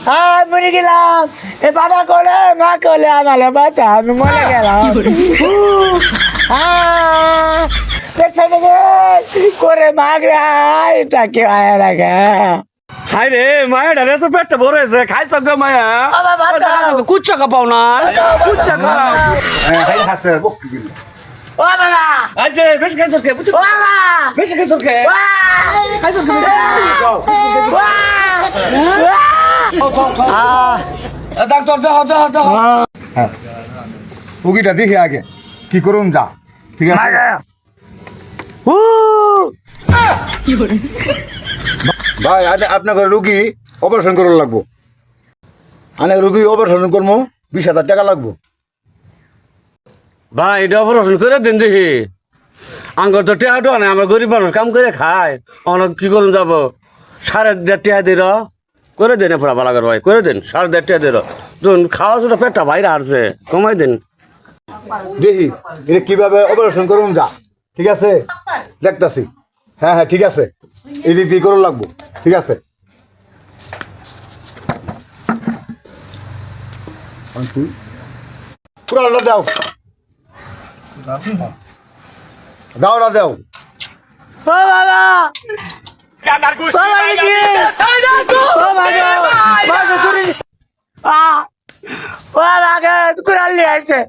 হ্যাঁ মরে গেলাম এ বাবা কোলে মা কোলে আমার বাচ্চা আমি মরে গেলাম পেট ফেটে করে মাগরে এটা কি আয় লাগে হাই রে মায়া ডালে তো পেটটা ভরে আছে খাইছ গো মায়া আমার বাচ্চা কুচ্চা পাও না কুচ্চা খা হাই হাসে বকি দিল ও বাবা আজ বেশ খাইছ কে বুঝছো ও বাবা বেশ খাইছ কে খাইছ কে ডাক্তার দাও দাও দাও হ্যাঁ রুগীটা দেখি আগে কি করুন যা ঠিক আছে ভাই আপনাকে রুগী অপারেশন করার লাগবো অনেক রুগী অপারেশন করবো 20,000 টাকা লাগবো ভাই এটা অপারেশন করে দেন দেখি আঙ্গর তো টেহাটো না আমরা গরিব মানুষ কাম করে খায় অনেক কি করুন যাব 1.5 টাকা দিল করে দেন পড়া ভালো করে ভাই করে দেন 1.5 টাকা দিল ধরুন খাওয়া ছোট পেটটা বাইরে আসছে কমাই দেন দেখি এটা কিভাবে অপারেশন করুন যা ঠিক আছে দেখতাছি হ্যাঁ হ্যাঁ ঠিক আছে এই দিক দিয়ে করুন লাগবো ঠিক আছে পুরাটা দাও দাও না দাও ও বাবা বাবা কি ও বাবা বাবা চুরি ও বাবা কুড়াল নিয়ে আসছে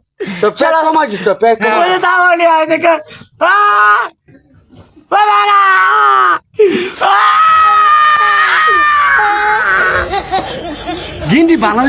তো পেট কমাই দিস তো পেট ওই দাও নিয়ে আসছে ও বাবা গিন্ডি বানাই